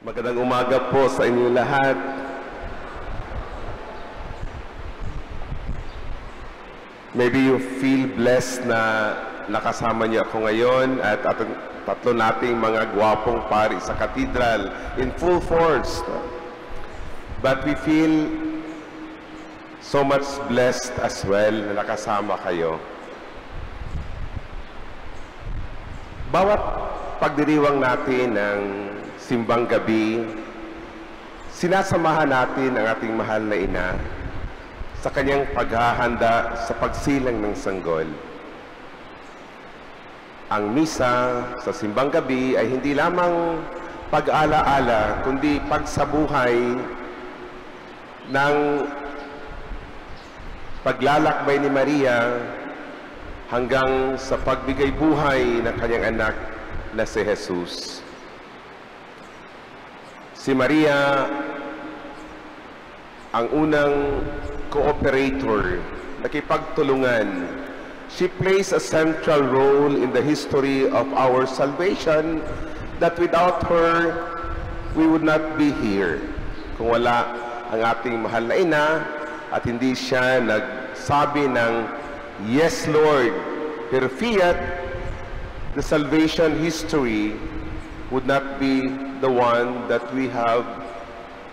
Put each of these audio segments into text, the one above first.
Magandang umaga po sa inyo lahat. Maybe you feel blessed na nakasama niyo ako ngayon at tatlo nating mga gwapong pari sa katedral in full force. But we feel so much blessed as well na nakasama kayo. Bawat pagdiriwang natin ng simbang gabi, sinasamahan natin ang ating mahal na ina sa kanyang paghahanda sa pagsilang ng sanggol. Ang misa sa simbang gabi ay hindi lamang pag-alaala, kundi pagsabuhay ng paglalakbay ni Maria hanggang sa pagbigay buhay ng kanyang anak na si Jesus. Si Maria ang unang cooperator, nakipagtulungan. She plays a central role in the history of our salvation that without her, we would not be here. Kung wala ang ating mahal na ina at hindi siya nagsabi ng, "Yes, Lord," her fiat, the salvation history would not be the one that we have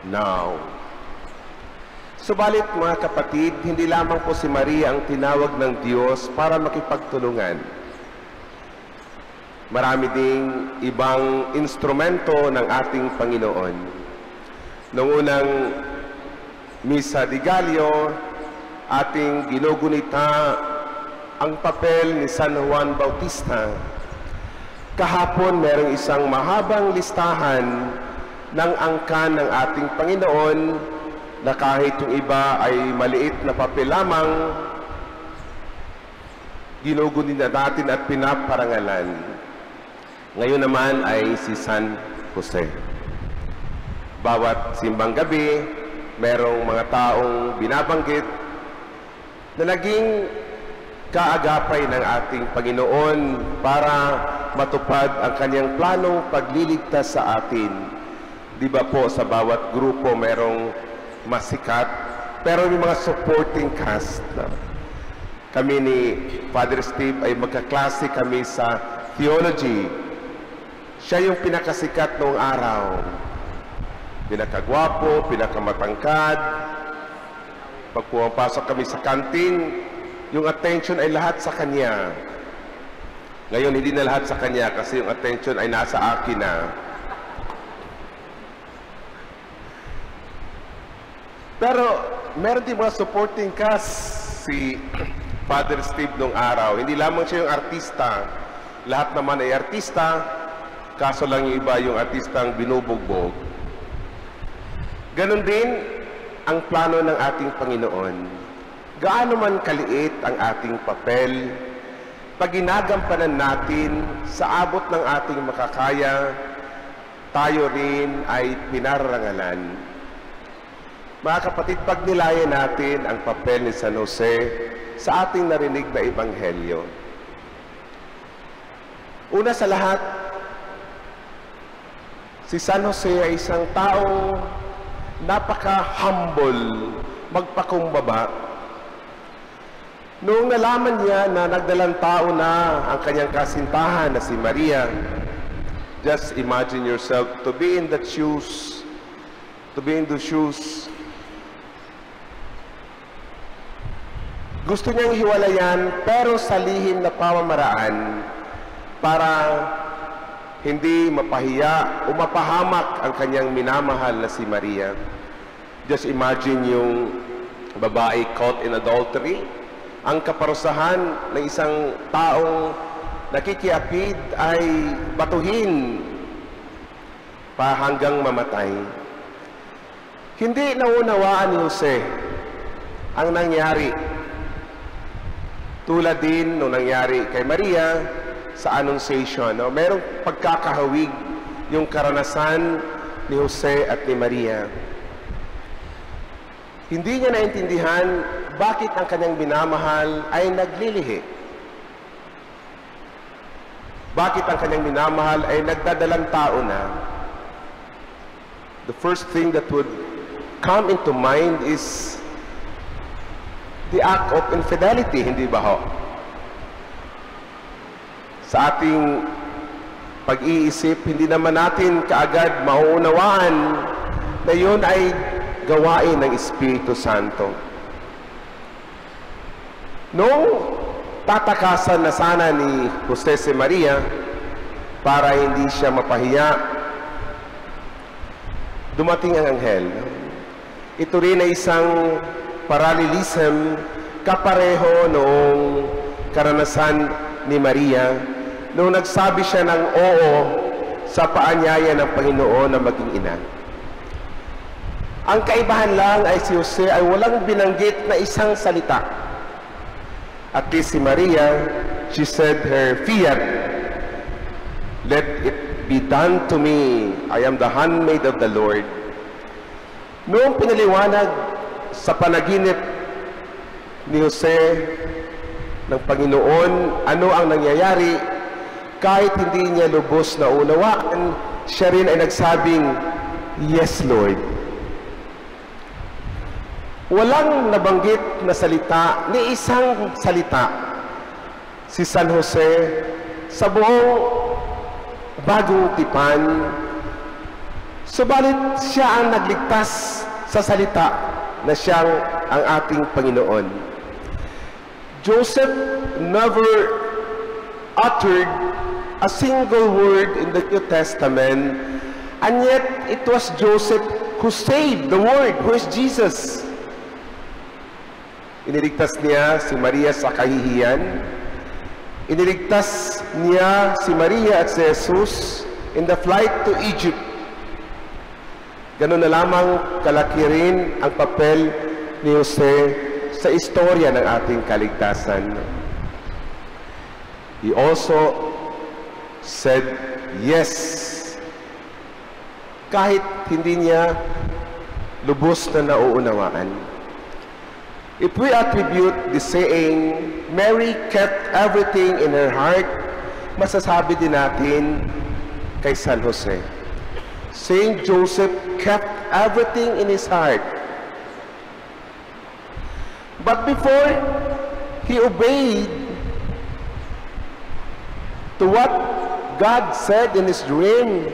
now. Subalit mga kapatid, hindi lamang po si Maria ang tinawag ng Diyos para makipagtulungan. Marami ding ibang instrumento ng ating Panginoon. Noong unang Misa di Gallo, ating ginugunita ang papel ni San Juan Bautista. Kahapon, merong isang mahabang listahan ng angkan ng ating Panginoon na kahit yung iba ay maliit na papel lamang, ginugunita natin at pinaparangalan. Ngayon naman ay si San Jose. Bawat simbang gabi, merong mga taong binabanggit na naging kaagapay ng ating Panginoon para matupad ang kanyang planong pagliligtas sa atin. Di ba po sa bawat grupo merong masikat, pero may mga supporting cast. Kami ni Father Steve ay magkaklase kami sa theology. Siya yung pinakasikat noong araw. Pinakagwapo, pinakamatangkad. Pag pumapasok kami sa kantin, yung attention ay lahat sa kanya. Ngayon, hindi na lahat sa kanya kasi yung attention ay nasa akin na. Pero, meron din mga supporting cast si Father Steve nung araw. Hindi lamang siya yung artista. Lahat naman ay artista, kaso lang yung iba yung artistang binubugbog. Ganon din ang plano ng ating Panginoon. Gaano man kaliit ang ating papel, pag ginagampanan natin sa abot ng ating makakaya, tayo rin ay pinarangalan. Mga kapatid, pag nilayan natin ang papel ni San Jose sa ating narinig na ebanghelyo. Una sa lahat, si San Jose ay isang taong napaka-humble, magpakumbaba. Noong nalaman niya na nagdalang tao na ang kanyang kasintahan na si Maria, just imagine yourself to be in the shoes, gusto niyang hiwalayan pero sa lihim na pamamaraan para hindi mapahiya o mapahamak ang kanyang minamahal na si Maria. Just imagine yung babae caught in adultery. Ang kaparusahan ng isang taong nakikiapid ay batuhin pa hanggang mamatay. Hindi naunawaan ni Jose ang nangyari. Tulad din nung nangyari kay Maria sa Annunciation. No? Merong pagkakahawig yung karanasan ni Jose at ni Maria. Hindi niya naintindihan bakit ang kanyang minamahal ay naglilihi. Bakit ang kanyang minamahal ay nagdadalang tao na? the first thing that would come into mind is the act of infidelity, hindi ba ho? Sa ating pag-iisip, hindi naman natin kaagad mauunawaan na yun ay gawain ng Espiritu Santo. Noong tatakasan na sana ni Jose si Maria para hindi siya mapahiya, dumating ang anghel. Ito rin ay isang parallelism kapareho noong karanasan ni Maria noong nagsabi siya ng oo sa paanyaya ng Panginoon na maging ina. Ang kaibahan lang ay si Jose ay walang binanggit na isang salita. At least si Maria, she said her fiat, let it be done to me. I am the handmaid of the Lord. Noong pinaliwanag sa panaginip ni Jose ng Panginoon, ano ang nangyayari, kahit hindi niya lubos na unawaan, siya rin ay nagsabing, yes, Lord. Walang nabanggit na salita, ni isang salita, si San Jose sa buong bagong tipan. Subalit siya ang nagligtas sa salita na siyang ang ating Panginoon. Joseph never uttered a single word in the New Testament, and yet it was Joseph who saved the Word, who is Jesus. Iniligtas niya si Maria sa kahihiyan. Iniligtas niya si Maria at si Jesus in the flight to Egypt. Ganun na lamang kalaki rin ang papel ni Jose sa istorya ng ating kaligtasan. He also said yes, kahit hindi niya lubos na nauunawaan. If we attribute the saying, Mary kept everything in her heart, masasabi din natin kay San Jose. Saint Joseph kept everything in his heart. But before he obeyed to what God said in his dream,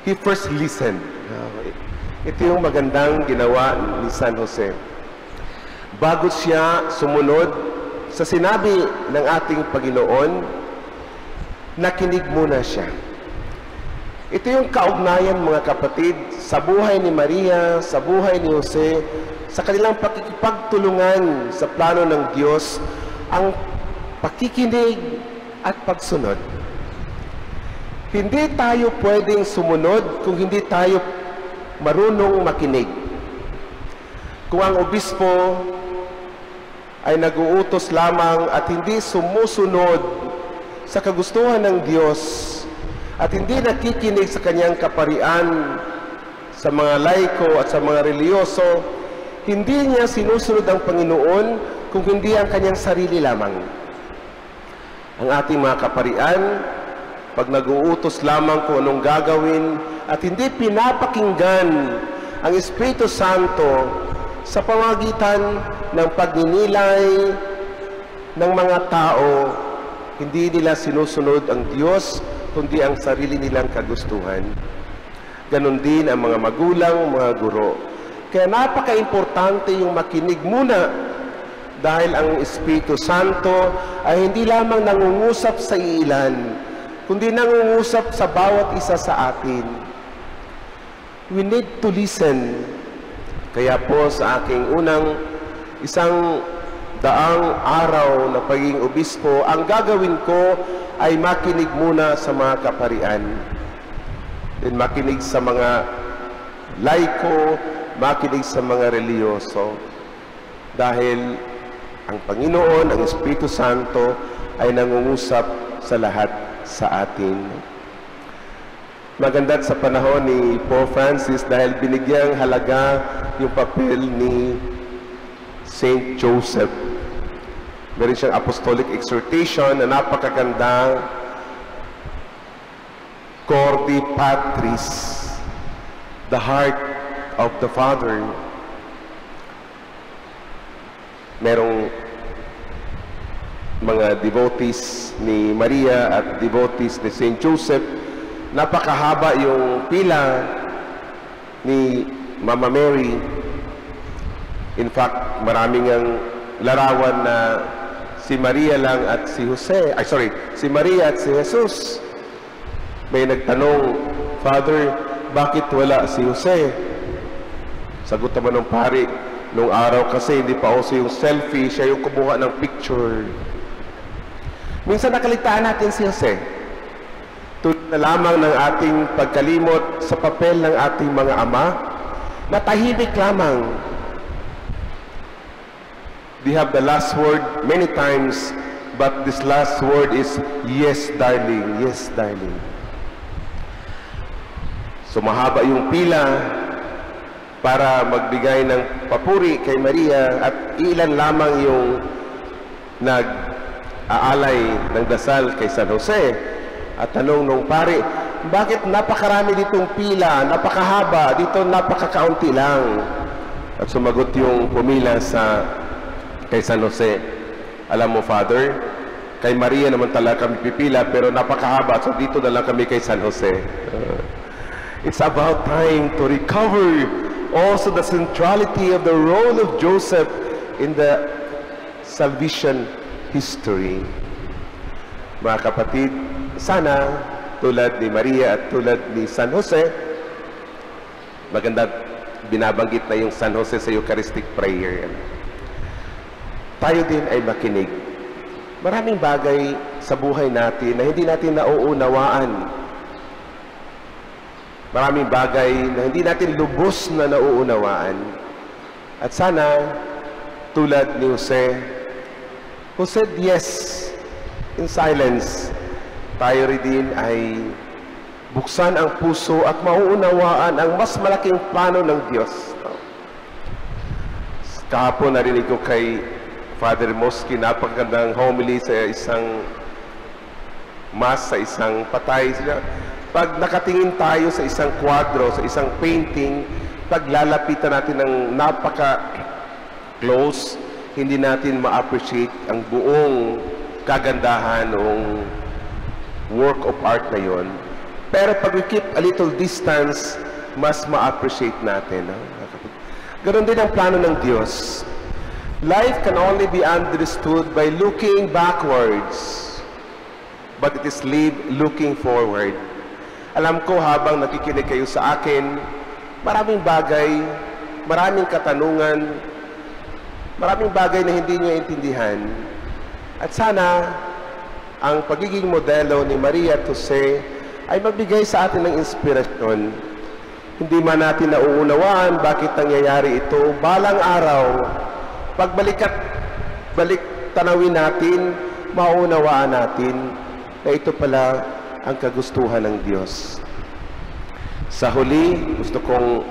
he first listened. Ito yung magandang ginawa ni San Jose. Bago siya sumunod sa sinabi ng ating Panginoon, nakinig muna siya. Ito yung kaugnayan, mga kapatid, sa buhay ni Maria, sa buhay ni Jose, sa kanilang pakikipagtulungan sa plano ng Diyos, ang pakikinig at pagsunod. Hindi tayo pwedeng sumunod kung hindi tayo marunong makinig. Kung ang obispo ay nag-uutos lamang at hindi sumusunod sa kagustuhan ng Diyos at hindi nakikinig sa kanyang kaparian, sa mga laiko at sa mga reliyoso, hindi niya sinusunod ang Panginoon kung hindi ang kanyang sarili lamang. Ang ating mga kaparian, pag nag-uutos lamang kung anong gagawin at hindi pinapakinggan ang Espiritu Santo sa pamagitan ng pagninilay ng mga tao, hindi nila sinusunod ang Diyos, kundi ang sarili nilang kagustuhan. Ganon din ang mga magulang, mga guro. Kaya napaka-importante yung makinig muna, dahil ang Espiritu Santo ay hindi lamang nangungusap sa iilan, kundi nangungusap sa bawat isa sa atin. We need to listen. Kaya po sa aking unang isang daang araw na pagiging obispo, ang gagawin ko ay makinig muna sa mga kaparian. Then makinig sa mga laiko, makinig sa mga reliyoso. Dahil ang Panginoon, ang Espiritu Santo ay nangungusap sa lahat sa atin. Maganda sa panahon ni Pope Francis dahil binigyang halaga yung papel ni Saint Joseph. Meron siyang apostolic exhortation na napakagandang Cor Patris. the heart of the Father. Merong mga devotees ni Maria at devotees ni Saint Joseph. Napakahaba yung pila ni Mama Mary. In fact, maraming ang larawan na si Maria lang at si Jose. Si Maria at si Jesus. May nagtanong, Father, bakit wala si Jose? Sagot naman ng pari, nung araw kasi hindi pa uso yung selfie, siya yung kumuha ng picture. Minsan nakaligtaan natin si Jose. Tulad na lamang ng ating pagkalimot sa papel ng ating mga ama, na tahimik lamang. They have the last word many times, but this last word is, yes, darling, yes, darling. So mahaba yung pila para magbigay ng papuri kay Maria at ilan lamang yung nag-aalay ng dasal kay San Jose. At tanong nung pari, bakit napakarami ditong pila, napakahaba, dito napakakaunti lang? At sumagot yung pumila kay San Jose, alam mo, Father, kay Maria naman talaga kami pipila, pero napakahaba, so dito na lang kami kay San Jose. It's about time to recover also the centrality of the role of Joseph in the salvation history. Mga kapatid, sana tulad ni Maria at tulad ni San Jose, maganda binabanggit na yung San Jose sa Eucharistic prayer. Tayo din ay makinig. Maraming bagay sa buhay natin na hindi natin nauunawaan. Maraming bagay na hindi natin lubos na nauunawaan. At sana, tulad ni Jose, who said yes in silence, tayo rin din ay buksan ang puso at mauunawaan ang mas malaking plano ng Diyos. Kahapon narinig ko kay Father Mosky, napakagandang homily sa isang mass, sa isang patay. Pag nakatingin tayo sa isang kwadro, sa isang painting, pag lalapitan natin ng napaka-close, hindi natin ma-appreciate ang buong kagandahan ng work of art na yon. Pero pag we keep a little distance, mas ma-appreciate natin. Ganon din ang plano ng Diyos. Life can only be understood by looking backwards, but it is lived looking forward. Alam ko habang nakikinig kayo sa akin, maraming bagay, maraming katanungan, maraming bagay na hindi nyo intindihan. At sana, ang pagiging modelo ni Maria at Jose ay magbigay sa atin ng inspirasyon. Hindi man natin nauunawaan bakit nangyayari ito, balang araw, pagbalik tanawin natin, mauunawaan natin na ito pala ang kagustuhan ng Diyos. Sa huli, gusto kong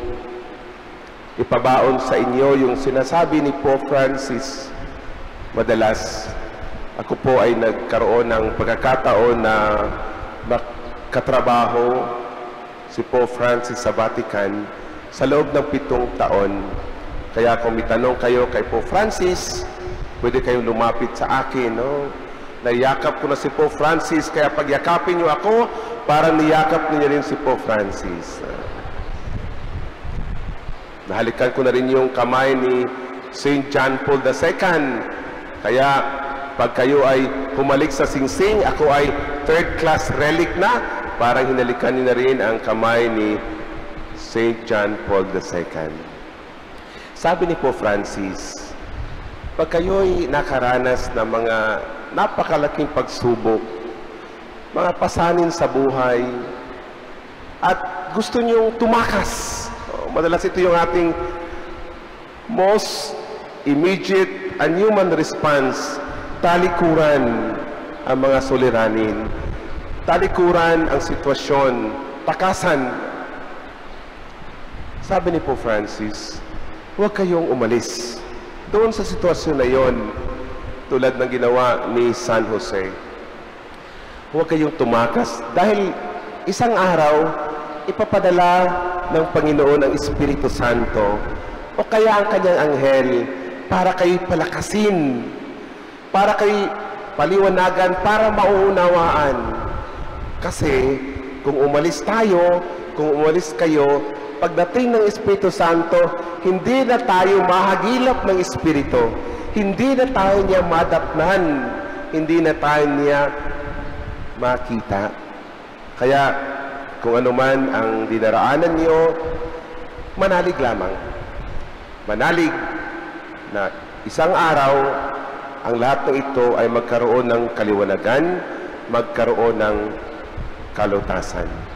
ipabaon sa inyo yung sinasabi ni Pope Francis. Madalas, ako po ay nagkaroon ng pagkakataon na makatrabaho si Pope Francis sa Vatican sa loob ng 7 taon. Kaya kung may tanong kayo kay Pope Francis, pwede kayong lumapit sa akin, no? Nayakap ko na si Pope Francis, kaya pagyakapin niyo ako, para niyakap niyo rin si Pope Francis. Nahalikan ko na rin yung kamay ni St. John Paul II. Kaya pag kayo ay humalik sa singsing, ako ay third-class relic na, parang hinalikan niyo na rin ang kamay ni St. John Paul II. Sabi ni Pope Francis, pag kayo'y nakaranas ng mga napakalaking pagsubok, mga pasanin sa buhay, at gusto niyong tumakas, madalas ito yung ating most immediate and human response, talikuran ang mga suliranin, talikuran ang sitwasyon, takasan. Sabi ni Pope Francis, huwag kayong umalis doon sa sitwasyon na yon, tulad ng ginawa ni San Jose. Huwag kayong tumakas dahil isang araw ipapadala ng Panginoon ang Espiritu Santo o kaya ang kanyang anghel para kayo palakasin, para kayo paliwanagan, para mauunawaan. Kasi kung umalis tayo, kung umalis kayo, pagdating ng Espiritu Santo, hindi na tayo mahagilap ng Espiritu, hindi na tayo niya madatnan, hindi na tayo niya makita. Kaya kung ano man ang dinaraanan niyo, manalig lamang. Manalig na isang araw, ang lahat ng ito ay magkaroon ng kaliwanagan, magkaroon ng kalutasan.